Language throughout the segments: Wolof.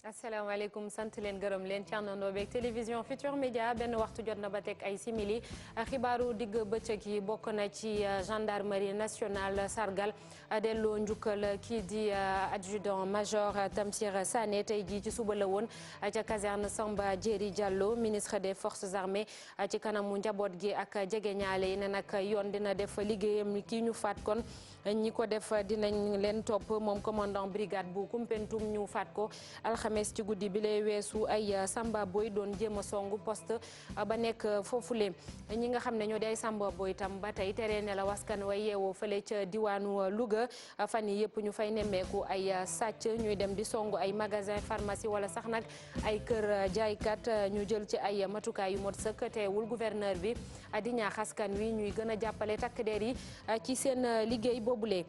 asalaamaaleykum sant leen gërëm leen ci àndandoo beeg télévision Futur Média benn waxtu jot na ba teg ay simili xibaaru digg bëccëg yi bokk na ci gendarmerie nationale sargal delloo njukkal kii di adjudant major Tamsir Sané tey jii ci suba la woon ca caserne Samba Diéry Diallo ministre des forces armées ci kanamu njaboot gi ak jegeñaale yi ne nag yoon dina def liggéeyam kii ñu faat kon ñi ko def dinañ leen topp moom commandant brigade bu Koumpentoum ñu faat ko alxames ci guddi bi lay weesu ay Samba Boy doon jéem a songu poste ba nekk foofule ñi nga xam ne ñoo di ay Samba Boy itam ba tey tere ne la waskan way yeewoo fële ca diwaanu Louga fan yi yëpp ñu fay nemmeeku ay sàcc ñuy dem di songu ay magasin pharmacie wala sax nag ay kër jaaykat ñu jël ci ay matukaay yu mot sëkk teewul gouverneur bi di ñaax askan wi ñuy gën a jàppale takk der yi ci seen liggéey boobule.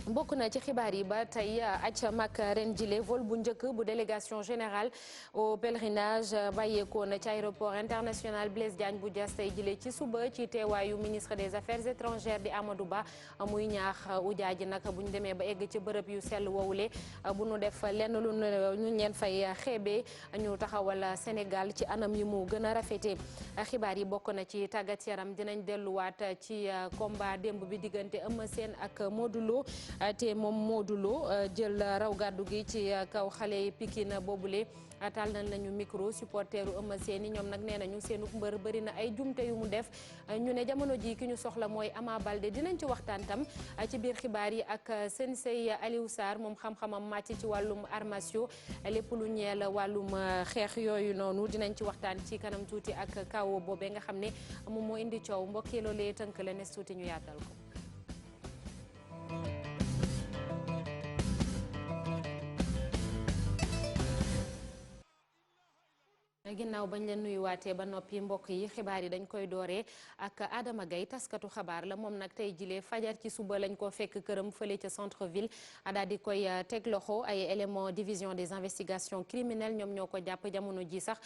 bokk na ci xibaar yi ba tey aj mag ren jile vol bu njëkk bu délégation générale au pèlerinage bàyyeekoo na ci aéroport international Blaise Diagne bu Diass tey jile ci suba ci teewaayu ministre des affaires étrangères di Amadou Ba muy ñaax ujaaji nag bu ñu demee ba egg ci bërëb yu sell wowule bu nu def lenn lu ñu leen fay xeebee ñu taxawal Sénégal ci anam yi mu gën a rafetee xibaar yi bokk na ci tàggat yaram dinañ delluwaat ci combat démb bi diggante Eumeu Sène ak Modou Lo te moom Modou Lo jël raw gàddu gi ci kaw xale yi Pikine boobule taal nañ lañu micro supporteru Eumeu Sène ñoom nag nee nañu seenu mbër bëri na ay jumte yu mu def ñu ne jamono ji ki ñu soxla mooy Ama Baldé dinañ ci waxtaan tam ci biir xibaar yi ak sensei Aliou Sarr moom xam-xamam màcc ci wàllum armatio lépp lu ñeel wàllum xeex yooyu noonu dinañ ci waxtaan ci kanam tuuti ak kaw boobee nga xam ne moom moo indi coow mbokki loolee tënk la nes tuuti ñu yaatal ko. ginnaaw bañ leen nuyuwaatee ba noppi mbokk yi xibaar yi dañ koy dooree ak Adama Gaye taskatu xabaar la moom nag tey jilee fajar ci suba lañ ko fekk këram fële ca centre ville daal di koy teg loxo ay élément division des investigations criminelles ñoom ñoo ko jàpp jamono ji sax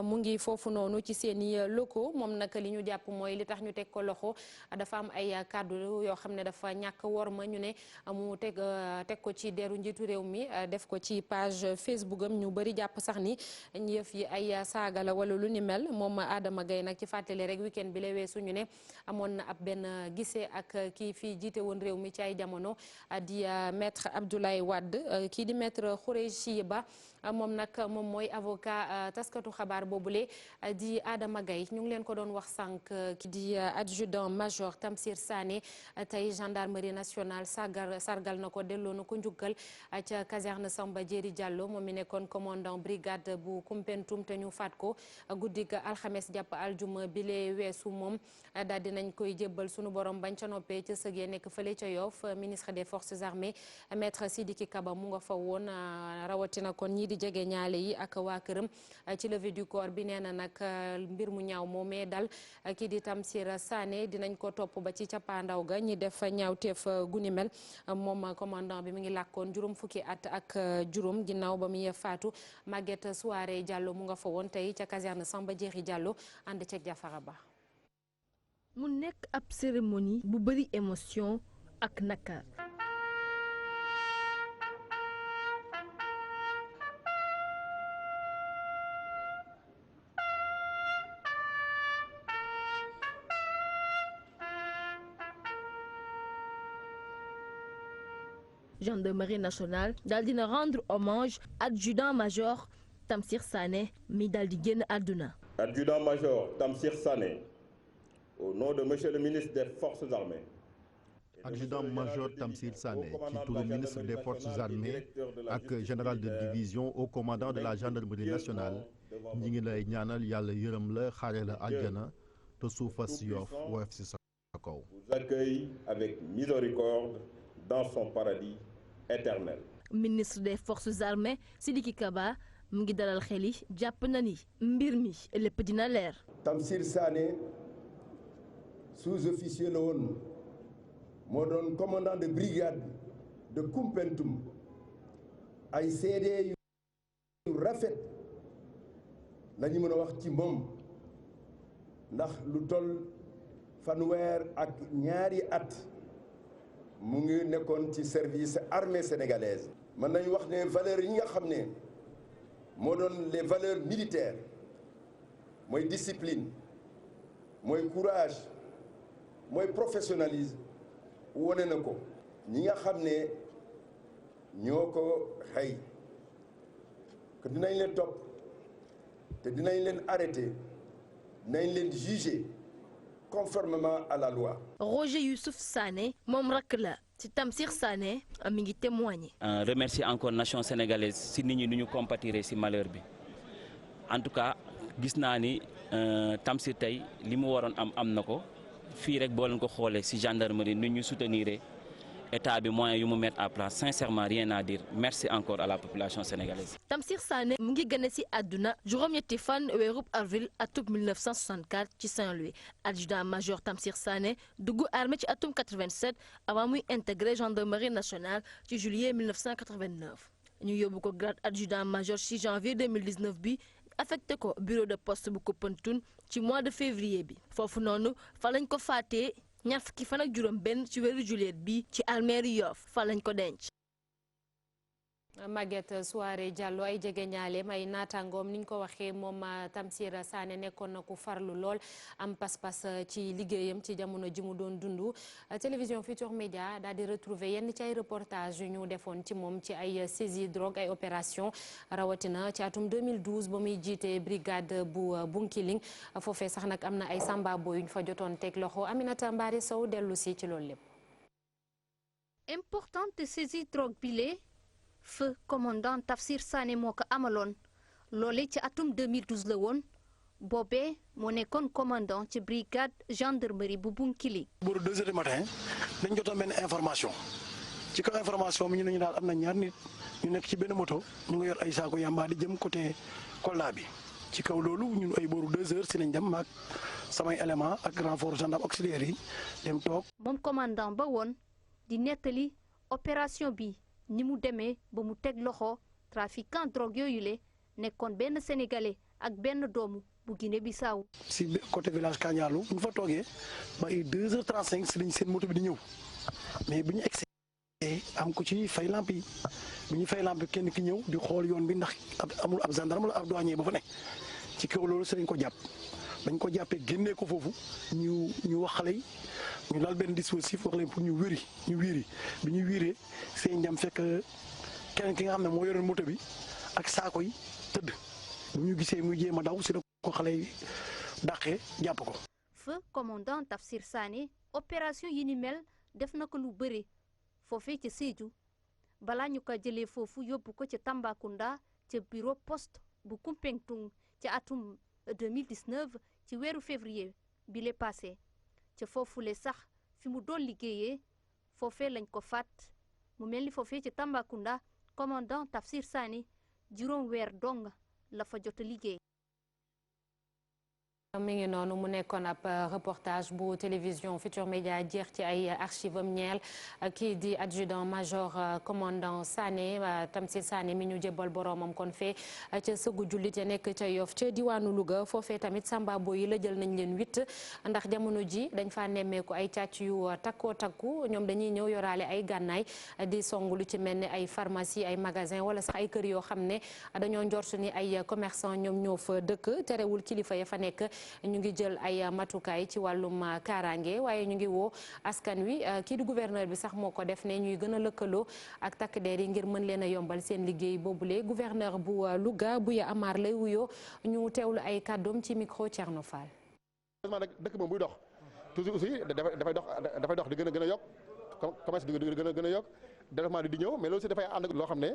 mu ngi foofu noonu ci seeni locaux moom nag li ñu jàpp mooy li tax ñu teg ko loxo dafa am ay kàddu yoo xam ne dafa ñàkk worma ñu ne mu teg ko ci deru njiitu réew mi def ko ci page Facebook am ñu bëri jàpp sax ni yëf yi ay saaga la wala lu ni mel moom Adama Gaye nag ci fàttali rek week-end bi la weesu ñu ne amoon na ab benn gisee ak kii fii jiite woon réew mi ci ay jamono di maître Abdoulaye Wade kii di maître Khoureyssi Ba moom nag moom mooy avocat taskatu xabaar boobule di Adama Gaye ñu ngi leen ko doon wax sànq ki di adjudant major Tamsir Sané tey gendarmerie nationale sargal na ko delloo na ko njukkal ca caserne Samba Diéry Diallo moom mi nekkoon commandant brigade bu Koumpentoum te ñu faat ko guddik alxames jàpp aljuma bi lee weesu moom daal dinañ koy jébbal sunu borom bañ ca noppee ca sëgee nekk fële ca Yoff ministre des forces armées maître Sidiki Kaba mu nga fa woon rawatina kon ñii di jege ñaale yi ak waa këram ci levée du corps bi nee na nag mbir mu ñaaw moomee dal kii di Tamsir Sané dinañ ko topp ba ci cappaandaw ga ñi def ñaawteef guni mel moom commandant bi mi ngi làkkoon juróom fukki at ak juróom ginnaaw ba muy faatu Maguette Souaré Diallo mu nga fa woon tey ca caserne Samba Diéry Diallo ànd ceeg Jafara Ba. mu nekk ab cérémonie bu bëri émotion ak nakar. Gendarmerie nationale daal dina rendre hommage adjudant major Tamsir Sané mi daal di génn àdduna. Adjudant major Tamsir Sané, au nom de monsieur le ministre des forces armées. Adjudant major Tamsir Sané ci turu ministre des forces armées ak général de division au commandant de la gendarmerie nationale ñi ngi lay ñaanal yàlla yërëm la xaare la àjjana te suufas Yoff woyof ci sa kaw. Vous accueille avec miséricorde dans son paradis éternel. Ministre des forces armées Sidiki Kaba mu ngi dalal xel yi jàpp na ni mbir mi lépp dina leer. Tamsir Sané sous-officier la woon moo doon commandant de brigade de Koumpentoum ay seede yu rafet la ñu mën a wax ci moom ndax lu toll fanweer ak ñaari at mu ngi nekkoon ci service armée sénégalaise. mën nañu wax ne valeur yi nga xam ne moo doon les valeurs militaires mooy discipline mooy courage mooy professionnalisme wone na ko ñi nga xam ne ñoo ko xëy que dinañ leen topp te dinañ leen arrêter dinañ leen juger conformément à la loi. Roger Youssouf Sané moom rakk la ci Tamsir Sané mi ngi témoigner. Remercier encore nation sénégalaise si nit ñi nu ñu compatiré si malheur bi en tout cas gis naa ni Tamsir tey li mu waroon am na ko fii rek boo leen ko xoolee si gendarmerie nu ñu soutenir état bi moyen yu mu mettre en place sincèrement rien à dire merci encore à la population sénégalaise. Tamsir Sané mu ngi gane ci àdduna juróom-ñetti fan weerub avril atum 1964 ci Saint-Louis adjudant major Tamsir Sané dugg armée ci atum 87 avant muy intégré gendarmerie nationale ci juillet 1989 ñu yóbbu ko grade adjudant major ci janvier 2019 bi affecté ko bureau de poste bu Koumpentoum ci mois de février bi foofu noonu fa lañ ko faatee ñaar fukki fan ak juróom benn ci weeru juillet bi ci almeeri Yoff fa lañ ko denc. Maguette Souaré Diallo ay jege ñaaleem ay naataangoom niñ ko waxee moom Tamsir Sané nekkoon na ku farlu lool am pas-pas ci liggéeyam ci jamono ji mu doon dund télévision Futur Média daal di retrouver yenn ci ay reportage yu ñu defoon ci moom ci ay saisie drogue ay opération rawatina ci atum 2012 ba muy jiite brigade bu Bunkiling foofee sax nag am na ay sambabo yu ñu fa jotoon teg loxo Aminata Mbari Sow dellu si ci loolu lépp. Importante saisie drogue bile feu commandant Tamsir Sané moo ko amaloon loole ci atum 2012 la woon boobee moo nekkoon commandant ci brigade gendarmerie bu Bunkiling. booru 2 heures du matin dañ jotoon benn information ci kaw information bi ñu ne ñu daal am na ñaar nit ñu nekk ci benn moto ñu ngi yor ay saako yamba di jëm côté Kolda bi ci kaw loolu ñun ay booru 2 heures si lañ dem maag samay élément ak renfort gendarme auxiliaire yi dem toog. moom commandant ba woon di nettali opération bi. ni mu demee ba mu teg loxo trafiquant drogue yooyu le nekkoon benn sénégalais ak benn doomu bu Guinée Bissau. si côté village Kañaalu bu ñu fa toogee ba ay 2h35 si lañ seen moto bi di ñëw mais bi ñu egsee am ko ci fay lamp yi bi ñu fay lamp kenn ki ñëw di xool yoon bi ndax amul ab gendarme la ab douanier ba fa nekk ci kaw loolu si lañ ko jàpp dañ ko jàppee génnee ko foofu ñu wax xale yi ñu daal benn dispositif wax leen pour ñu wiiri bi ñu wiiree seen njam fekk keneen ki nga xam ne moo yoroon moto bi ak saako yi tëdd bu ñu gisee muy jéem a daw si la ko xale yi dàqee jàpp ko. feu commandant Tamsir Sané opération yi ni mel def na ko lu bëri foofee ca Sédhiou balaa ñu ko jëlee foofu yóbbu ko ca Tambacounda ca bureau poste bu Koumpentoum ca atum 2019 ci weeru février bi le passé ca foofule sax fi mu doon liggéeyee foofee lañ ko faat mu mel ni foofee ci Tambacounda commandant Tamsir Sané juróom weer dong la fa jot a liggéey. mi ngi noonu mu nekkoon ab reportage bu télévision Futur Média jeex ci ay archive am ñeel kii di adjudant major commandant Sané Tamsir Sané mi ñu jébbal boromam kon fee ca sëggu jullit ya nekk ca Yoff ca diwaanu Louga foofee tamit sambabo yi la jël nañ leen 8 ndax jamono ji dañ fa nemmeeku ay càcc yu takkoo takku ñoom dañuy ñëw yoraale ay gànnaay di song lu ci mel ni ay pharmacie ay magasin wala sax ay kër yoo xam ne dañoo njort ni ay commerçant ñoom ñoo fa dëkk terewul kilifa ya fa nekk ñu ngi jël ay matukaay ci wàllum kaaraange waaye ñu ngi woo askan wi kii di gouverneur bi sax moo ko def ne ñuy gën a lëkkaloo ak takk der yi ngir mën leen a yombal seen liggéey boobule gouverneur bu Louga Buya Amar lay wuyoo ñu teewlu ay kàddoom ci micro Thierno Fall. dëkk moom buy dox toujours aussi dafay dox di gën a yokk commerce di gën a yokk développement di ñëw mais loolu aussi dafay ànd ak loo xam ne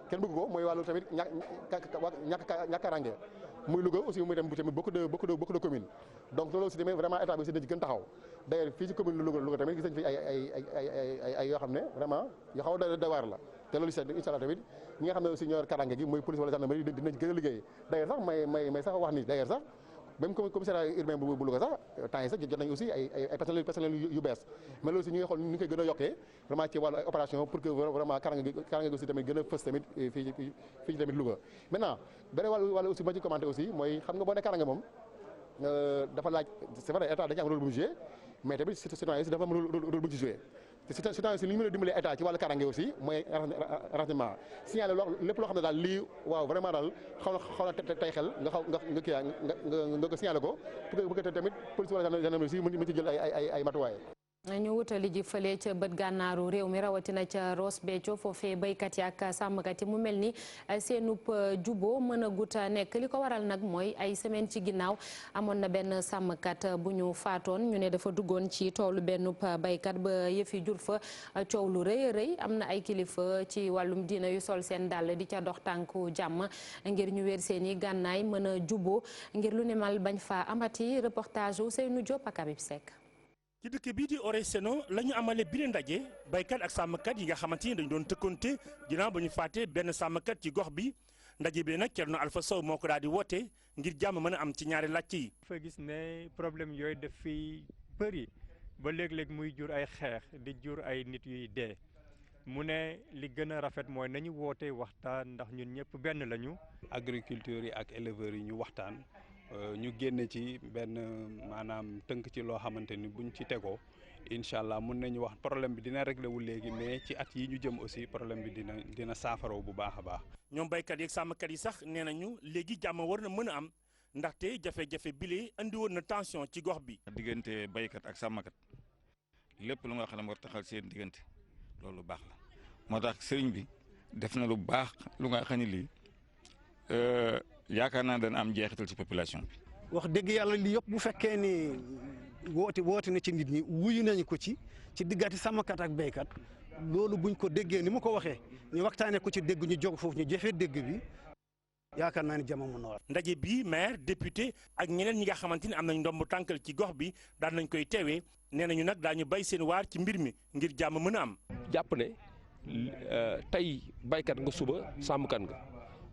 kenn bëgg ko mooy wàllu tamit ñàkk kaaraange muy Louga aussi muy tamit beaucoup de communes donc loolu aussi tamit vraiment état bi aussi dañ ci gën taxaw d'ailleurs fii ci commune Louga tamit gis nañ fi ay yoo xam ne vraiment yoo xaw a doy waar la te loolu incha allah tamit ñi nga xam ne aussi ñoo kaaraange gi muy police wala gendarmerie dinañ gën a liggéey d'ailleurs sax may sax wax ni d'ailleurs sax même commissariat urbain bu Louga sax temps yi sax jot nañu aussi ay personnel yu bees mais loolu aussi ñu ngi xool ni ñu koy gën a yokkee vraiment ci wàllu opération pour que vraiment kaaraange gi aussi tamit gën a fës tamit fii ci tamit Louga. maintenant beneen wàllu aussi ma ci commenté aussi mooy xam nga boo ne kaaraange moom dafa laaj c'est vrai état dañu am rôle bu mu joué mais tamit citoyen aussi dafa am rôle bu ci joué c'est aussi li ñu mën a dimbalee état ci wàllu karange aussi mooy renseignement signalé lépp loo xam ne daal lii waaw vraiment daal xaw na tey xel nga ko signalé ko pour que tamit police wala gendarmerie aussi mën ci jël ay matuwaay. ñu wutali ji fële ca bët gànnaaru réew mi rawatina ca Ross Béthio foofee béykat yi ak sàmmkat yi mu mel ni seenub juboo mën a gut a nekk li ko waral nag mooy ay semaine ci ginnaaw amoon na benn sàmmkat bu ñu faatoon ñu ne dafa duggoon ci toolu bennub béykat ba yëfi jur fa coow lu rëy a rëy am na ay kilifa ci wàllum diina yu sol seen dàll di ca dox tànku jàmm ngir ñu wér seen i gànnaay mën a juboo ngir lu ne mal bañ fa amati reportage Ousseynou Diop ak Habib Seck. ci dëkk bii di Orésseno la ñu amale bi ndaje baykat ak sàmmkat yi nga xamante ni dañu doon tëkkonte ginnaaw ba ñu faatee benn sàmmkat ci gox bi ndaje bi nag Thierno Alpha Sow moo ko daal di woote ngir jàmm mën a am ci ñaari làcc yi. fa gis ne problème yooyu daf fiy bëri ba léeg-léeg muy jur ay xeex di jur ay nit yuy dee mu ne li gën a rafet mooy nañu woote waxtaan ndax ñun ñëpp benn lañu. agriculteurs yi ak éleveurs yi ñu waxtaan. ñu génne ci benn maanaam tënk ci loo xamante ni buñ ci tegoo incha allah mun nañu wax problème bi dina réglé wu léegi mais ci at yi ñu jëm aussi problème bi dina saafaraw bu baax a baax. ñoom béykat yi ak sàmmkat yi sax nee nañu léegi jàmm war na mën a am ndaxte jafe-jafe bile andi woon na tension ci gox bi. diggante béykat ak sàmmkat lépp lu nga xam ne war taxal seen diggante loolu baax la moo tax sëriñ bi def na lu baax lu nga xam ne lii. yaakaar naa dana am jeexital ci population bi. wax dëgg yàlla li yëpp bu fekkee ni woote na ci nit ñi wuyu nañu ko ci diggante sàmmkat ak béykat loolu buñ ko déggee ni mu ko waxee ñu waxtaanee ko ci dégg ñu jóg foofu ñu jëfee dégg bi yaakaar naa ni jàmm mën na war. ndaje bi maire député ak ñeneen ñi nga xamante ni am nañ ndomb tànkal ci gox bi daan nañ koy teewee nee nañu nag daañu bay seen waar ci mbir mi ngir jàmm mën a am. jàpp ne tey béykat nga suba sàmmkat nga.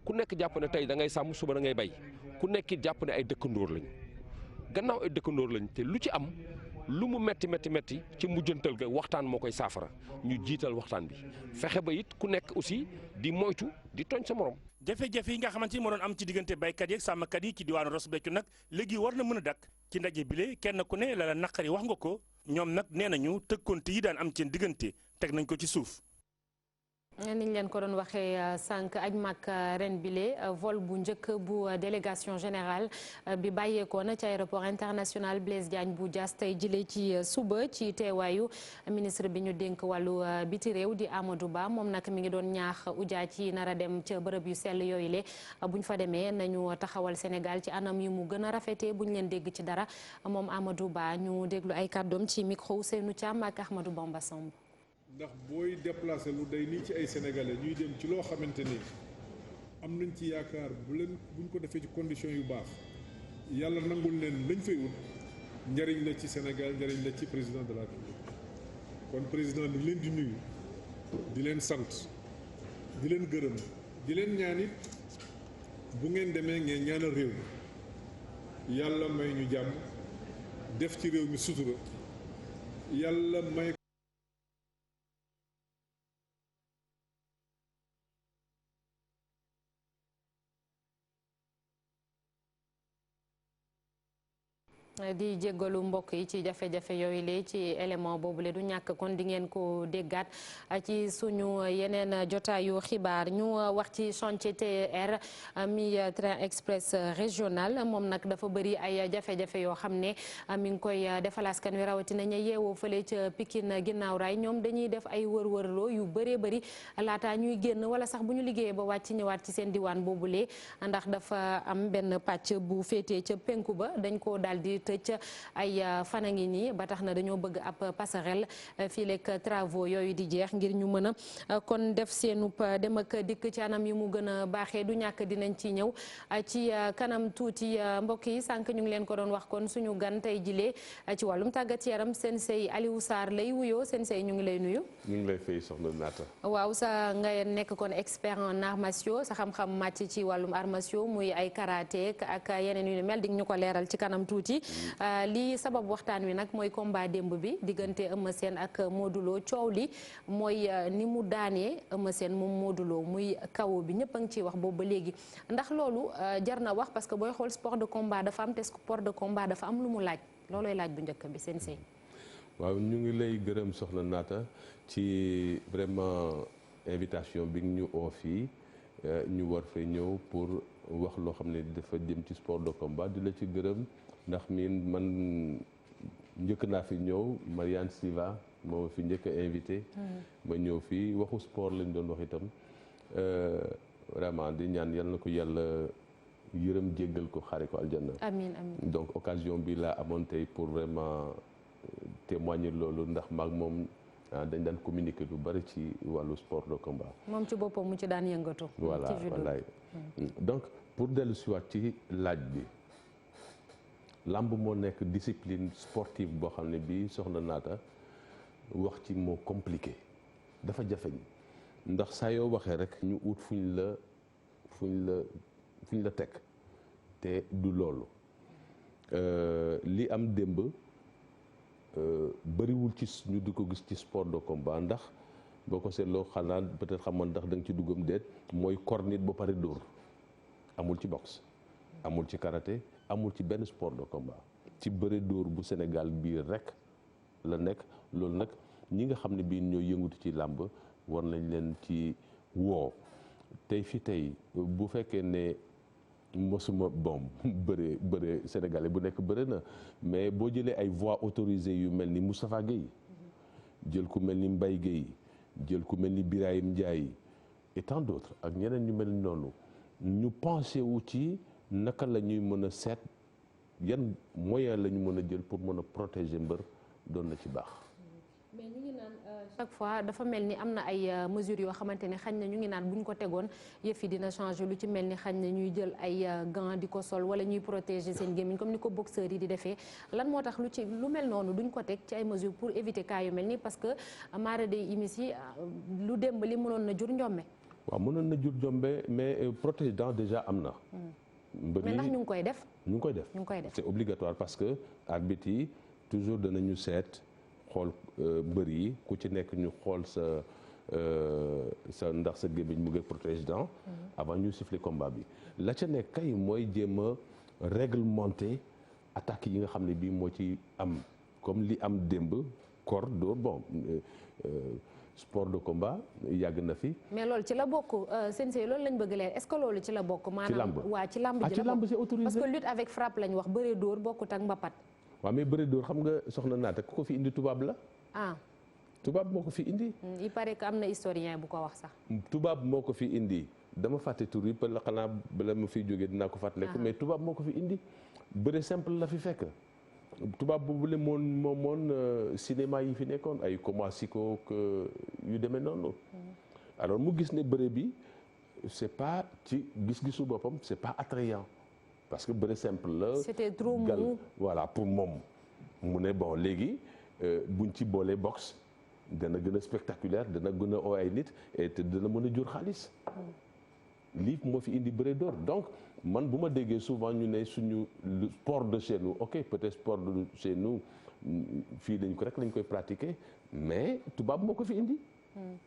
ku nekk jàpp ne tey da ngay sàmm suba da ngay bay ku nekk jàpp ne ay dëkkandoor lañu gannaaw ay dëkkandoor lañu te lu ci am lu mu metti ci mujjantal ga waxtaan moo koy saafara ñu jiital waxtaan bi fexe ba it ku nekk aussi di moytu di tooñ sa morom. jafe-jafe yi nga xamante ni moo doon am ci diggante baykat yi ak sàmmkat yi ci diwaanu Ross Béthio nag léegi war na mën a dakk ci ndaje bile kenn ku ne la naqari wax nga ko ñoom nag nee nañu tëkkonte yi daan am seen diggante teg nañ ko ci suuf. niñ leen ko doon waxee sànq aj mag ren bile vol bu njëkk bu délégation générale bi bàyyeekoo na ci aéroport international Blaise Diagne bu Diass tey jëlee ci suba ci teewaayu ministre bi ñu dénk wàllu biti réew di Amadou Ba moom nag mi ngi doon ñaax ujaaj ci nar a dem ca bërëb yu sell yooyu le buñ fa demee nañu taxawal Sénégal ci anam yi mu gën a rafetee buñ leen dégg ci dara moom Amadou Ba ñu déglu ay kàddoom ci micro Ousseynou Thiam ak Ahmadou Bamba Samb. ndax booy déplacé lu day nii ci ay sénégalais ñuy dem ci loo xamante ni am nañ ci yaakaar buñ ko defee ci condition yu baax yàlla nangul leen lañ fay wut njëriñ la ci Sénégal njëriñ la ci président de la République kon président di leen di nuyu di leen sant di leen gërëm di leen ñaan it bu ngeen demee ngeen ñaanal réew mi yàlla may ñu jàmm def ci réew mi sutura yàlla may di jéggalu mbokk yi ci jafe-jafe yooyu lee ci élément boobule du ñàkk kon di ngeen ko déggaat ci suñu yeneen jotaayu xibaar ñu wax ci chantier TER mi train express régional moom nag dafa bëri ay jafe-jafe yoo xam ne mi ngi koy defal askan wi rawatina ña yeewoo fële ca Pikine ginnaaw raay ñoom dañuy def ay wër-wërloo yu bëree bëri laata ñuy génn wala sax bu ñu liggéeyee ba wàcc ñëwaat ci seen diwaan boobule ndax dafa am benn pàcc bu féetee ca penku ba dañ ko daal di tëj ay fan a ngi nii ba tax na dañoo bëgg ab passerelle fii lekk travaux yooyu di jeex ngir ñu mën a kon def seenub dem ak dikk ci anam yi mu gën a baaxee du ñàkk dinañ ci ñëw ci kanam tuuti mbokk yi sànq ñu ngi leen ko doon wax kon suñu gan tey jilee ci wàllum tàggat yaram Sensei Aliou Sarr lay wuyoo Sensei ñu ngi lay nuyu. ñu ngi lay fay soxna Naata. waaw sa nga nekk kon expert en arts martiaux sa xam-xam màcc ci wàllum arts martiaux muy ay karaté ak yeneen yu ni mel di ñu ko leeral ci kanam tuuti. lii sabab waxtaan wi nag mooy combat démb bi diggante Eumeu Sène ak Modou Lo coow li mooy ni mu daanee Eumeu Sène moom Modou Lo muy kawo bi ñëpp a ngi ciy wax boobu ba léegi ndax loolu jar na wax parce que booy xool sport de combat dafa am te sport de combat dafa am lu mu laaj loolooy laaj bu njëkk bi Sensei. waaw ñu ngi lay gërëm soxna Naata ci vraiment invitation bi ñu oo fii ñu war fay ñëw pour wax loo xam ne dafa jëm ci sport de combat di la ci gërëm ndax man njëkk naa fi ñëw Marianne Siva moo fi njëkk a invité ma ñëw fii waxu sport lañ doon wax itam vraiment di ñaan yal na ko yàlla yërëm jéggal ko xaare ko aljanna. amiin amiin. donc occasion bi laa amoon tey pour vraiment témoigner loolu ndax maag moom dañ daan communiquer lu bari ci wàllu sport de combat. moom ci boppam mu ci daan yëngatu. voilà wallaay donc pour dellu siwaat ci laaj bi làmb moo nekk discipline sportive boo xam ne bii soxna Naata wax ci moo compliqué dafa jafeñ ndax saa yoo waxee rek ñu ut fuñ la teg te du loolu li am démb bëriwul ci ñu di ko gis ci sport de combat ndax boo ko seetloo xanaa peut-être xamoon ndax da nga ci duggam déet mooy cornite ba pare dóor amul ci boxe amul ci karaté amul ci benn sport de combat ci bëre dóor bu Sénégal bii rek la nekk loolu nag ñi nga xam ne bii ñoo yëngutu ci làmb war nañ leen ci woo tey fi tey bu fekkee ne mosuma bon bëre sénégalais bu nekk bëre na mais boo jëlee ay voix autorisées yu mel ni Moustapha Guèye jël ku mel ni Mbaye Guèye jël ku mel ni Birahim Ndiaye et tant d'autres ak ñeneen ñu mel ni noonu ñu pensé wu ci naka la ñuy mën a seet yan moyen la ñu mën a jël pour mën a protéger mbër doon na ci baax. mais ñu ngi naan chaque fois dafa mel ni am na ay mesures yoo xamante ne xañ na ñu ngi naan bu ñu ko tegoon yëf yi dina changer lu ci mel ni xañ na ñuy jël ay gants di ko sol wala ñuy protéger seen gémmiñ comme ni ko boxeurs yi di defee lan moo tax lu mel noonu duñ ko teg ci ay mesures pour éviter cas yu mel nii parce que maara day imis yi lu démb li mënoon na jur njombe. waaw mënoon na jur njombe mais protège-dents déjà am na. mais ndax ñu ngi koy def. ñu ngi koy def c'est obligatoire parce que arbitre yi toujours danañu seet. xool mbër yi ku ci nekk ñu xool sa ndax sa gémmiñ mu ngi protège-dents avant ñu siffler combat bi la ca nekk kay mooy jéem a réglementer attaques yi nga xam ne bii moo ci am comme li am démb corps dóor bon sport de combat yàgg na fi. mais loolu ci la bokk sensei loolu lañ bëgg leer est-ce que loolu ci la bokk. maanaam waa ci lamb ji la bokk c'est autorisé parce que lutte avec frappe lañ wax bëree dóor bokkut ak mbapat. waaw mais bëri dóor xam nga soxna Naata ku ko fi indi tubaab la. tubaab moo ko fi indi. il paraît que am na historien bu ko wax sax. tubaab moo ko fi indi dama fàtte tur yi la xanaa bala ma fiy jógee dinaa ko fàttaliku. mais tubaab moo ko fi indi bëri simple la fi fekk. tubaab boobu la moon cinéma yi fi nekkoon ay Komasiko yu demee noonu. alors mu gis ne bëri bi c'est pas ci gis-gisu boppam c'est pas attrayant. parce que bëre simple la. c'était trop mou. voilà pour moom mu ne bon léegi buñ ci boolee boxe dana gën a spectaculaire dana gën a oo ay nit et te dana mën a jur xaalis. lii moo fi indi bëre d'or donc man bu ma déggee souvent ñu ne suñu sport de chez nous ok peut-être sport de chez nous fii lañ ko rek lañ koy pratiquer mais tubaab moo ko fi indi.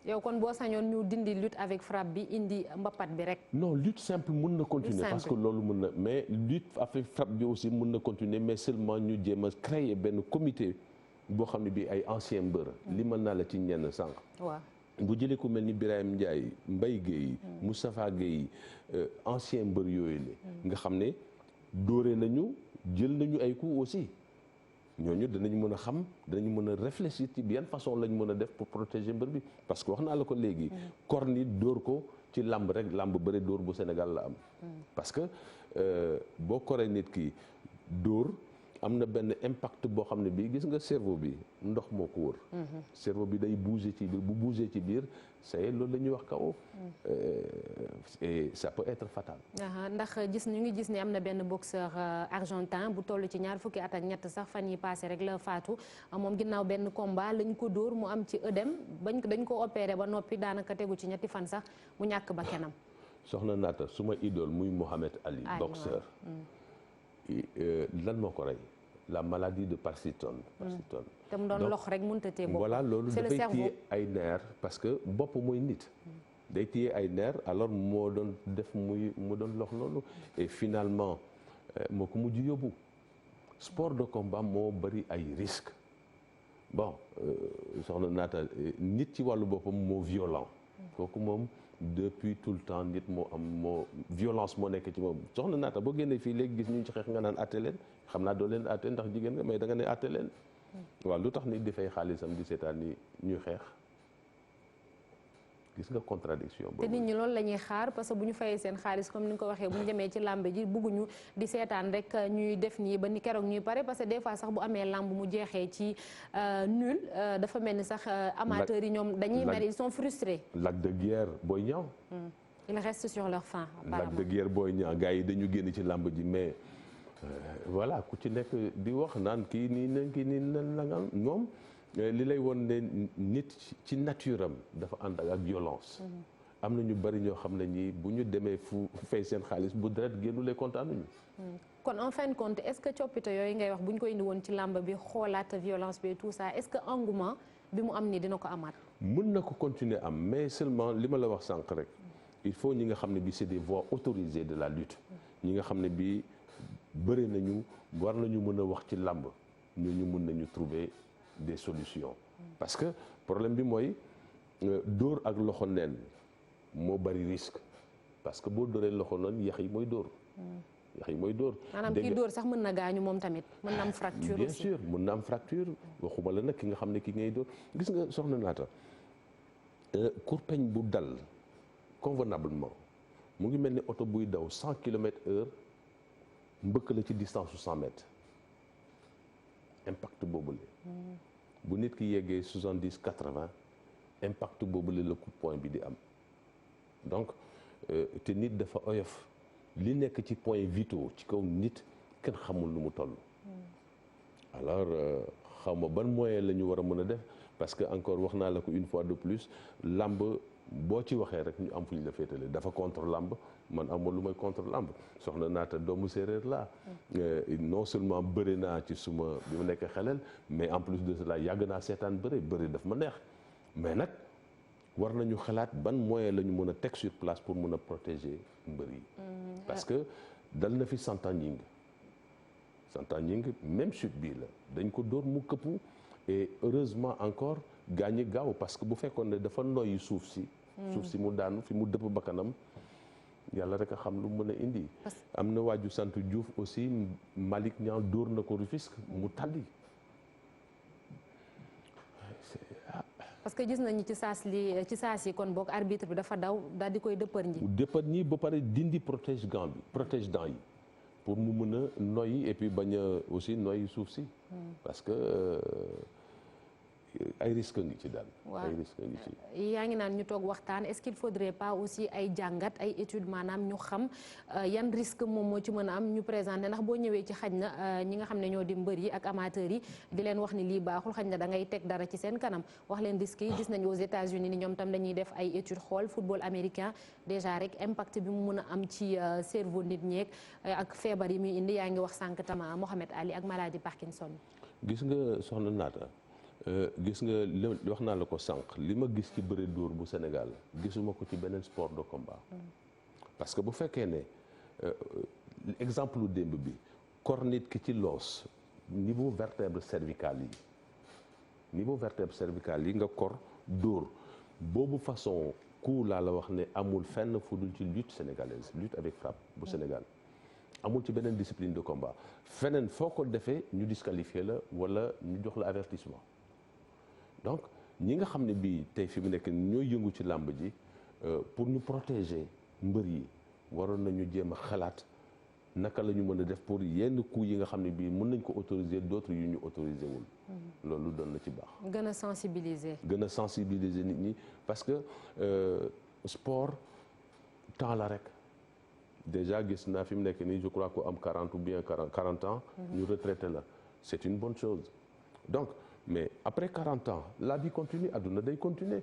yow kon boo sañoon ñu dindi lutte avec frappe bi indi mbapat bi rek. non lutte simple mun na continuer parce que loolu mun na mais lutte avec frappe bi aussi mun na continuer mais seulement ñu jéem a créer benn comité boo xam ne bii ay ancien mbër. li mën naa la ci ñenn sànq. waaw bu jëlee ku mel ni Birahim Ndiaye Mbaye Guèye Moustapha Guèye ancien mbër yooyu la. nga xam ne dóore nañu jël nañu ay coups aussi. ñooñu danañ mën a xam danañ mën a réfléchir ci yan façon lañ mën a def pour protéger mbër bi parce que wax naa la ko léegi. corni dóor ko ci làmb rek làmb bëre dóor bu Sénégal la am. parce que boo koree nit ki dóor am na benn impact boo xam ne bii gis nga cerveau bi ndox moo ko wër. cerveau bi day bouger ci biir bu bouger ci biir c'est loolu la ñuy wax kaw. et ça peut être fatal. ndax ñu ngi gis ne am na benn boxeur argentin bu toll ci ñaar fukki at ak ñett sax fan yi passé rek la faatu moom ginnaaw benn combat lañ ko dóor mu am ci œdème dañ ko opéré ba noppi daanaka tegu ci ñetti fan sax mu ñàkk ba kenam. soxna Naata suma idole muy Mohamed Ali. boxeur. lan moo ko rey la maladie de Parkinson. te mu doon lox rek mënut a téye bopp. voilà loolu dafay téye ay nerf parce que bopp mooy nit. day téye ay nerf alors moo doon def mu doon lox loolu et finalement moo ko mujj yóbbu sport de combat moo bari ay risques bon soxna naata nit ci wàllu boppam moo violent kooku moom depuis tout le temps nit moo am moo violence moo nekk ci moom soxna naata boo génnee fii léegi gis ñu ci xeex nga naan atte leen xam naa doo leen atte ndax jigéen nga mais da nga ne atte leen waaw lu tax nit di fay xaalisam di seetaan ni ñuy xeex gis nga contradiction boobu. te nit ñi loolu la ñuy xaar parce que bu ñu fayee seen xaalis comme ni nga ko waxee bu ñu demee ci làmb ji bugguñu di seetaan rek ñuy def nii ba ni keroog ñuy pare parce que des fois sax bu amee làmb mu jeexee ci nul dafa mel ni sax amateurs yi ñoom dañuy mer ils sont frustrés. Lac de Guiers Boy Niang. ils restent sur leur faim apparemment. Lac de Guiers Boy Niang gars yi dañu génn ci làmb ji mais voilà ku ci nekk di wax naan kii nii na kii nii na nga moom. li lay woon ne nit ci nature am dafa ànd ak violence. am na ñu bari ñoo xam ne ñi bu ñu demee fu fay seen xaalis bu deret génnulee kontaanuñu. kon en fin de compte est-ce que coppite yooyu ngay wax bu ñu ko indi woon ci làmb bi xoolaat violence bi tout ça est-ce que engouement bi mu am nii dina ko amaat. mën na ko continuer am mais seulement li ma la wax sànq rek il faut ñi nga xam ne bi c'est des voies autorisées de la lutte. ñi nga xam ne bi bëri nañu war nañu mën a wax ci làmb ñooñu mën nañu trouver des solutions parce que problème bi mooy dóor ak loxo neen moo bari risque parce que boo dóoree loxo neen yax yi mooy dóor. yax yi mooy dóor. maanaam kii dóor sax mën na gaañu moom tamit mën na am fracture bien aussi. sûr mën na am fracture waxuma la nag ki nga xam ne ki ngay dóor gis nga soxna naata kurpeñ bu dal convenablement mu ngi mel ni oto buy daw 100 km/h mbëkk la ci distance su 100 mètres impact boobu la. bu nit ki yeggee 70-80 impact boobu la coup de poing bi di am donc te nit dafa oyof li nekk ci points vitaux ci kaw nit kenn xamul lu mu toll. alors xaw ma ban moyen la ñu war a mën a def parce que encore wax naa la ko une fois de plus làmb boo ci waxee rek ñu am fu ñu la féetale dafa contre làmb man amul lu may contre làmb soxna naata doomu séeréer laa. non seulement bëri naa ci suma bi ma nekk xelel mais en plus de cela yàgg naa seetaan bëri daf ma neex mais nag war nañu xalaat ban moyen la ñu mën a teg sur place pour mën a protéger mbër yi. parce que dal na fi Santa Gningue même chute bii la dañ ko dóor mu këppu et heureusement encore gaañi gaaw parce que bu fekkoon ne dafa noyyi suuf si mu daanu fi mu dëpp bakkanam yàlla rek a xam lu mën a indi. am na waaju sant Diouf aussi Malick Niang dóor na ko Rufisque mu tàlli. parce que gis nañu ci saas yi kon boog arbitre bi dafa daw daal di koy dëppër ñi ba pare dindi protège dents yi pour mu mën a noyyi et puis bañ a aussi noyyi suuf si. parce que ay risque ngi ci daal. ay risque ngi ci. yaa ngi naan ñu toog waxtaan est-ce qu'il faudrait pas aussi ay jàngat ay études maanaam ñu xam yan risque moom moo ci mën a am ñu présenté ndax boo ñëwee ci xaj na ñi nga xam ne ñoo di mbër yi ak amateurs yi di leen wax ni lii baaxul xaj na da ngay teg dara ci seen kanam wax leen risques yi gis nañu aux États-Unis ni ñoom tam dañuy def ay études xool football américain déjà rek impact bi mu mën a am ci cerveau nit ñeeg ak feebar yi muy indi yaa ngi wax sànq tama Mohamed Ali ak maladie Parkinson. gis nga soxna naata. gis nga wax naa la ko sànq li ma gis ci bëre dóor bu Sénégal gisuma ko ci beneen sport de combat. parce que bu fekkee ne exemple lu démb bi kor nit ki ci loos niveau vertèbre cervicale yi nga kor dóor boobu façon coup laa la wax ne amul fenn fu dul ci lutte sénégalaise lutte avec frappe bu Sénégal amul ci beneen discipline de combat feneen foo ko defee ñu disqualifier la wala ñu jox la avertissement. donc ñi nga xam ne bii tey fi mu nekk ñooy yëngu ci làmb ji pour ñu protéger mbër yi waroon nañu jéem a xalaat naka la ñu mën a def pour yenn coups yi nga xam ne bii mën nañ ko autoriser d'autres yu ñu autoriser wul. loolu doon na ci baax. gën a sensibiliser nit ñi parce que sport temps la rek déjà gis naa fi mu nekk nii je crois que am 40 ou bien 40 ans. ñu retraité la c'est une bonne chose donc. mais après 40 ans la vie continue adduna day continuer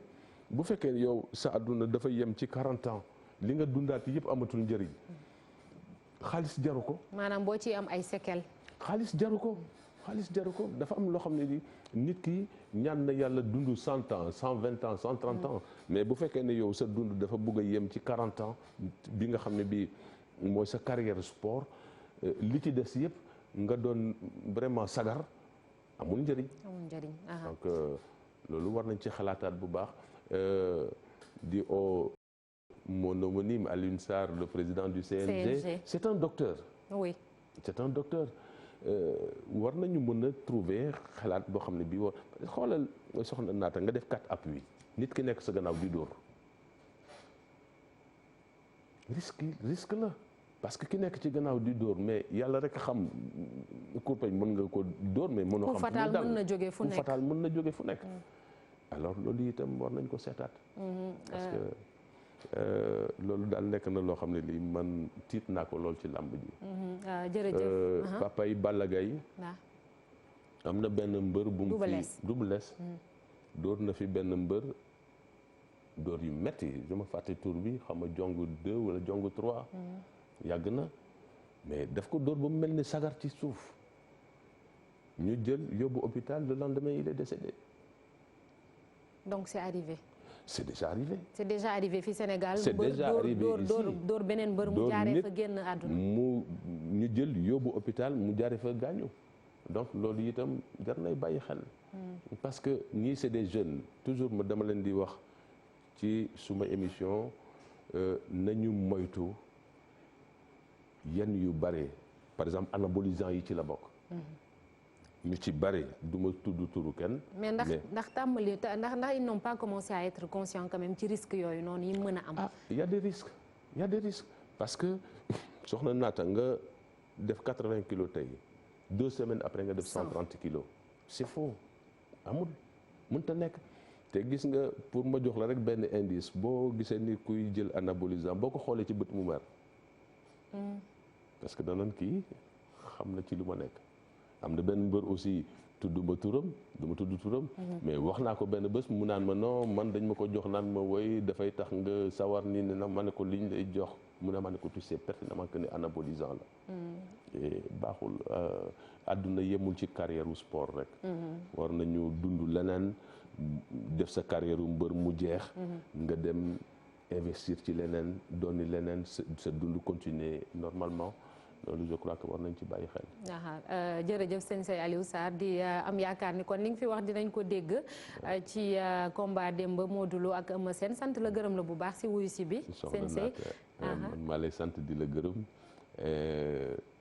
bu fekkee yow sa adduna dafa yem ci 40 ans li nga dundaat yëpp amatul njëriñ xaalis jaru ko. maanaam boo ci am ay séquelles. xaalis jaru ko dafa am loo xam ne ni nit ki ñaan na yàlla dund 100 ans 120 ans 130 ans mais bu fekkee ne yow sa dund dafa bëgg a yem ci 40 ans bi nga xam ne bii mooy sa carrière sport li ci des yëpp nga doon vraiment sagar. amul njëriñ. donc loolu war nañ ci xalaataat bu baax di mon homonyme Alioune Sarr le président du CNG. c'est un docteur. oui c'est un docteur. war nañu mën a trouver xalaat boo xam ne bii war xoolal soxna Naata nga def 4 appuis nit ki nekk sa gannaaw di dóor risque la parce que ki nekk ci gannaaw di dóor mais yàlla rek xam kurpeñ mën nga ko dóor mais mënoo xam fatal mën na jóge fu nekk fatal mën na jóge fu nekk alors loolu itam war nañ ko seetaat parce que loolu daal nekk na loo xam ne lii man tiit naa ko lool ci làmb ji. jërëjëf papa yi Balla Gaye am na benn mbër bu mu fi Double Less dóor na fi benn mbër dóor yu metti dama fàtte tur bi xam nga jong 2 wala jong 3 yàgg na mais daf ko dóor ba mu mel ni sagar ci suuf ñu jël yóbbu hôpital le lendemain il est décédé. donc c'est arrivé. c'est déjà arrivé. c'est déjà arrivé fii Sénégal. c'est déjà arrivé ici dóor beneen mbër mu jaaree fa génn àdduna. ñu jël yóbbu hôpital mu jaaree fa gaañu donc loolu itam jar nay bàyyi xel. parce que ñii c'est des jeunes toujours ma dama leen di wax ci suma émission nañu moytu yenn yu bare par exemple anabolisant yi ci la bokk. ñu ci bare du ma tudd turu kenn. mais ndax tàmbali ndax ils n'ont pas commencé à être conscients quand même ci risques yooyu noonu yi mën a am. ah y a des risques parce que soxna Naata nga def 80 kilos tey 2 semaines après nga def 130 kilos c'est faux amul mënut a nekk te gis nga pour ma jox la rek benn indice boo gisee ni kuy jël anabolisant boo ko xoolee ci bët mu mer. parce que danañ kii xam na ci lu ma nekk. am na benn mbër aussi tudduma turam duma tudd turam mais wax naa ko benn bés mu naan ma non man dañ ma ko jox naan ma woy dafay tax nga sawar ni ne na ma ne ko liñ lay jox mu ne ma ne ko tu sais pertinemment que ne anabolisant la et baaxul àdduna yemul ci carrière u sport rek war nañu dund leneen def sa carrière u mbër mu jeex nga dem investir ci leneen dooni leneen sa dund continuer normalement loolu je crois que war nañ ci bàyyi xel. jërëjëf sensei Aliou Sarr di am yaakaar ni kon li nga fi wax dinañ ko dégg ci combat démb Modou Lo ak Eumeu Sène sant la gërëm la bu baax si wuyu si bi. sensei man maa lay sant di la gërëm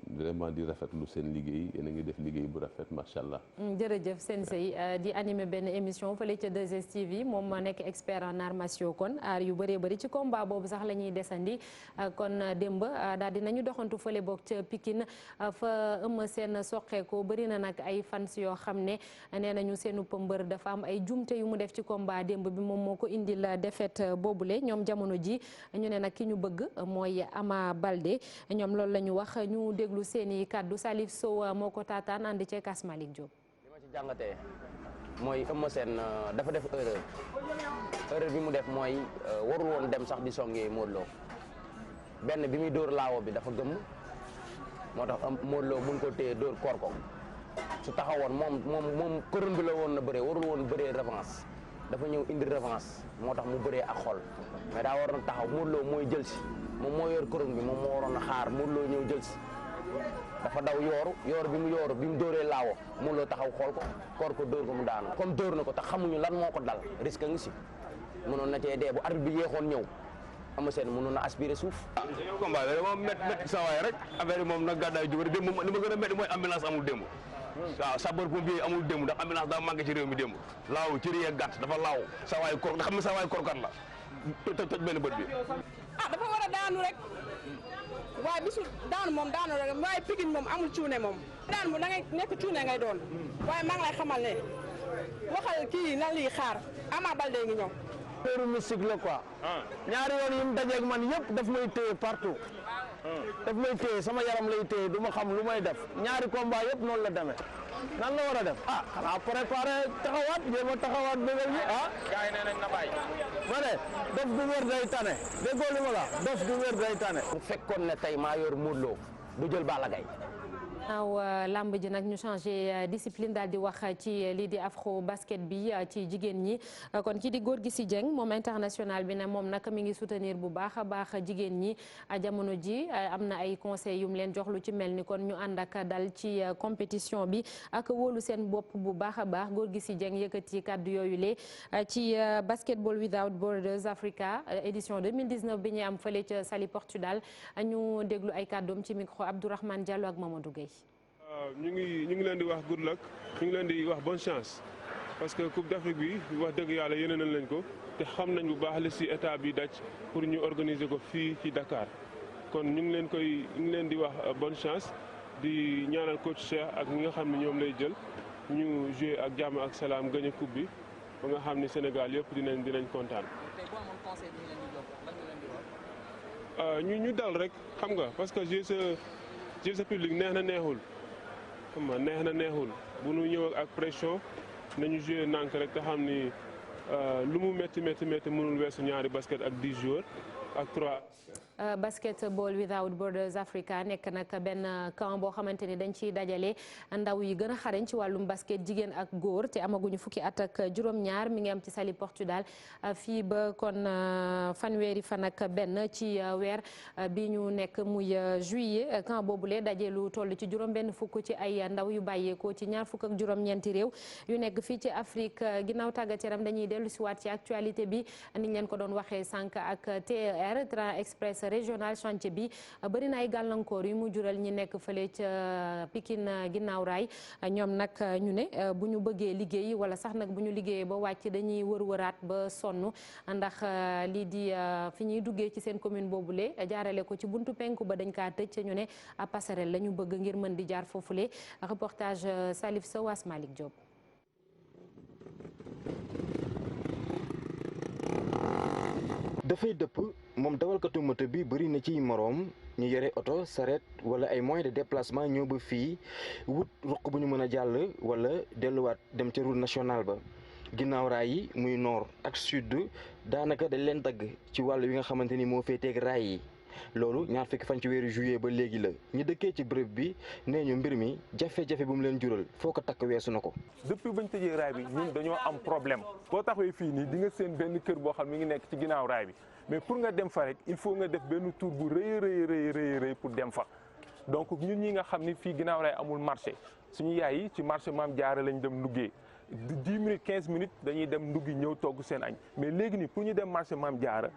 vraiment di rafetlu seen liggéey yéen a ngi def liggéey bu rafet macha allah. jërëjëf sensei di animé benn émission fële ca 2STV moom ma nekk expert en arts martiaux kon aar yu bëree bëri ci combat boobu sax la ñuy desandi kon démb daal dinañu doxantu fële boog ca Pikine fa Eumeu Sène soqeekoo bëri na nag ay fans yoo xam ne nee nañu seenu pëmbër dafa am ay jumte yu mu def ci combat démb bi moom moo ko indil défaite boobule ñoom jamono ji ñu ne nag ki ñu bëgg mooy Ama Baldé ñoom loolu la ñu wax ñu déglu seeni kàddu Salif Sow moo ko taataan ànd ci Kas Malick Diop. li ma ci jàngatee mooy Eumeu Sène dafa def erreur bi mu def mooy warul woon dem sax di songee Modou Lo benn bi muy dóor laawo bi dafa gëmm moo tax Modou Lo mun ko téye dóor koor ko su taxawoon moom couronne bi la woon na bëree warul woon bëree revanche dafa ñëw indi revanche moo tax mu bëree ak xol mais daa waroon taxaw Modou Lo mooy jël si moom moo yor couronne bi moom moo waroon a xaar Modou Lo ñëw jël si dafa daw yooru bi mu dóoree laawo Modou Lo taxaw xool ko koor ko dóor ko mu daanu comme dóor na ko tax xamuñu lan moo ko dal risque ngi si mënoon na cee dee bu arbitre bi yéexoon ñëw Eumeu Sène mënoon na aspirer suuf. combat bi moom métti sa waay rek affaire yi moom nag gàddaay jóge démb li ma gën a métti mooy ambulance amul démb waaw sapeur pompier amul démb ndax ambulance daa manqué ci réew mi démb laaw ci riyee gàtt dafa laaw sa waay kor xam ne sa waay korkat la toj benn bët bi. dafa war a daanu rek waaye bisu daanu moom daanu rek waaye Pikine moom amul cuune moom daanu moom da ngay nekk cuune ngay doon waaye maa ngi lay xamal ne waxal kii na lii xaar Ama Baldé ngi ñëw. affaire mystique la quoi. ñaari yoon yi mu dajeeg man yëpp daf may téye partout. daf may téye sama yaram lay téye du ma xam lu may def ñaari combat yëpp noonu la demee nan la war a def xanaa préparé taxawaat jéem a taxawaat bëggal ñi gars yi nee nañ na bàyyi. ma ne dof du wér day tane déggoo li ma la dof du wér day tane. bu fekkoon ne tey maa yor Modou Lo du jël Balla Gaye naaw lamb ji nag ñu changé discipline daal di wax ci lii di afro basket bi ci jigéen ñi kon ki di Gorgui Dieng moom international bi ne moom nag mi ngi soutenir bu baax a baax jigéen ñi jamono ji am na ay conseils yu mu leen jox lu ci mel ni kon ñu ànd ak dal ci compétition bi ak wóolu seen bopp bu baax a baax Gorgui Dieng yëkkati kàddu yooyu le ci Basketball Without Borders Africa édition 2019 bi ñuy am fële ca Saly Portudal ñu déglu ay kàddoom ci micro Abdourahmane Diallo ak Mamadou Gueye. ñu ngi leen di wax good luck ñu ngi leen di wax bonne chance parce que Coupe d'Afrique bi wax dëgg yàlla yéene nañ leen ko te xam nañ bu baax li ci état bi daj pour ñu organiser ko fii ci Dakar kon ñu ngi leen di wax bonne chance di ñaanal coach Cheikh ak ñi nga xam ne ñoom lay jël ñu jouer ak jàmm ak salaam gagné coupe bi ba nga xam ni Sénégal yëpp dinañ kontaan. ñu dal rek xam nga parce que jouer sa public neex na neexul. neex na neexul bu nu ñëw ak pression nañu joué nànk rek te xam ni lu mu métti mënul weesu ñaari basket ak 10 joueurs ak 3. Basketball Without Borders Africa nekk nag benn camp boo xamante ni dañ ciy dajale ndaw yi gën a xarañ ci wàllum basket jigéen ak góor te amaguñu fukki at ak juróom-ñaar mi ngi am ci Saly Portudal fii ba kon fanweeri fan ak benn ci weer bi ñu nekk muy juillet camp boobule daje lu toll ci juróom-benn fukk ci ay ndaw yu bàyyeekoo ci ñaar fukk ak juróom-ñeenti réew yu nekk fii ci Afrique ginnaaw tàggat yaram dañuy dellu si waat ci actualité bi niñ leen ko doon waxee sànq ak TER Train Express régional chantier bi bëri na ay gàllankoor yu mu jural ñi nekk fële ca Pikine ginnaaw raay ñoom nag ñu ne bu ñu bëggee liggéey wala sax nag bu ñu liggéeyee ba wàcc dañuy wër-wëraat ba sonn ndax lii di fi ñuy duggee ci seen commune boobule jaarale ko ci buntu penku ba dañ kaa tëj ñu ne passerelle la ñu bëgg ngir mën di jaar foofule reportage Salif Sow Malick Diop. dafay dëpp moom dawalkatu moto bi bëri na ci moroom ñu yore oto saret wala ay moyens de déplacement ñëw ba fii wut ruq bu ñu mën a jàll wala delluwaat dem ca route nationale ba ginnaaw raay yi muy nord ak sud daanaka dañ leen dagg ci wàll wi nga xamante ni moo féeteeg raay yi loolu ñaar fukki fan ci weeru juillet ba léegi la ñu dëkkee ci bërëb bi nee ñu mbir mi jafe-jafe bu mu leen jural foo ko takk weesu na ko. depuis bañ tëjee raay bi ñun dañoo am problème boo taxawee fii nii di nga seen benn kër boo xam mi ngi nekk ci ginnaaw raay bi mais pour nga dem fa rek il faut nga def benn tour bu rëy pour dem fa donc ñun ñi nga xam ni fii ginnaaw raay amul marché suñu yaay yi ci marché Maam Jaara lañ dem nduggee 10 minutes 15 minutes dañuy dem nduggi ñëw togg seen añ mais léegi nii pour ñu dem marché Maam Jaara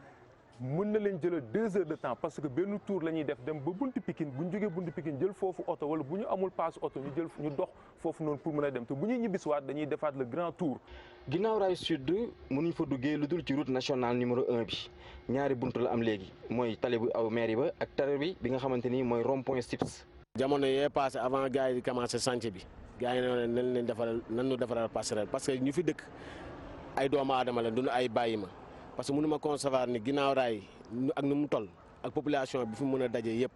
mën na leen jëlal 2 heures de temps parce que benn tour la ñuy def dem ba buntu Pikine bu ñu jógee buntu Pikine jël foofu oto wala bu ñu amul paas oto ñu dox foofu noonu pour mën a dem te bu ñuy ñibbisiwaat dañuy defaat le grand tour. ginnaaw raay sud mënuñ fa duggee lu dul ci route nationale numéro 1 bi ñaari buntu la am léegi mooy tali bu aw mairie ba ak tali bi nga xamante ni mooy rond point Sips. jamono yee passé avant gars yi di commencé chantier bi gars yi ne nañ leen defaral nan ñu defaral passerelle parce que ñu fi dëkk ay doomu aadama la duñu ay bàyyi ma. parce que mënu ma concevoir ni ginnaaw raay ak nu mu toll ak population bi fi mën a daje yëpp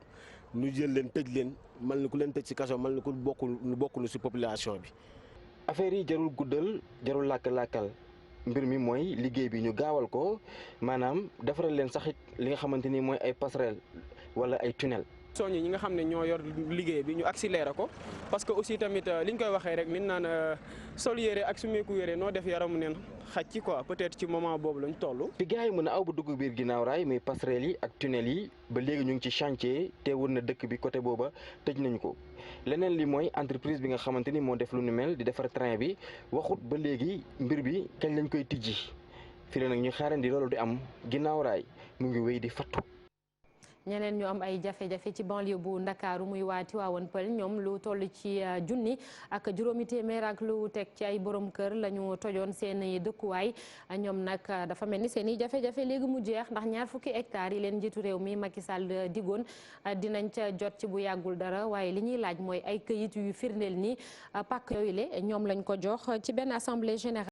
ñu jël leen tëj leen mal ni ku leen tëj ci kaso mal ni ku bokkul ci population bi. affaire yi jarul guddal jarul làkk-làkkal mbir mi mooy liggéey bi ñu gaawal ko maanaam defaral leen saxit li nga xamante ni mooy ay passerelle wala ay tunnel. soññi ñi nga xam ne ñoo yor liggéey bi ñu accéléré ko parce que aussi tamit li ñu koy waxee rek min naan sol yére ak sumeeku yére noo def yaramu neen xaj ci quoi peut-être ci moment boobu lañ toll. fi gars yi mën a aw ba dugg biir ginnaaw raay muy passerelle yi ak tunnel yi ba léegi ñu ngi ci chantier te wër na dëkk bi côté booba tëj nañu ko leneen li mooy entreprise bi nga xamante ni moo def lu nu mel di defar train bi waxut ba léegi mbir bi kañ lañ koy tijji fi la nag ñu xaarandi loolu di am ginnaaw raay mu ngi wéy di fattu. ñeneen ñu am ay jafe-jafe ci banlieue bu Ndakaaru muy waa Tivaouane Peulh ñoom lu toll ci junni ak juróomi téeméer ak lu teg ci ay borom kër la ñu tojoon seen i dëkkuwaay ñoom nag dafa mel ni seen i jafe-jafe léegi mu jeex ndax ñaar fukki hectares yi leen njiitu réew mi Macky Sall digoon dinañ ca jot ci bu yàggul dara waaye li ñuy laaj mooy ay këyit yu firndeel ni pàkk yooyu le ñoom lañ ko jox ci benn assemblée générale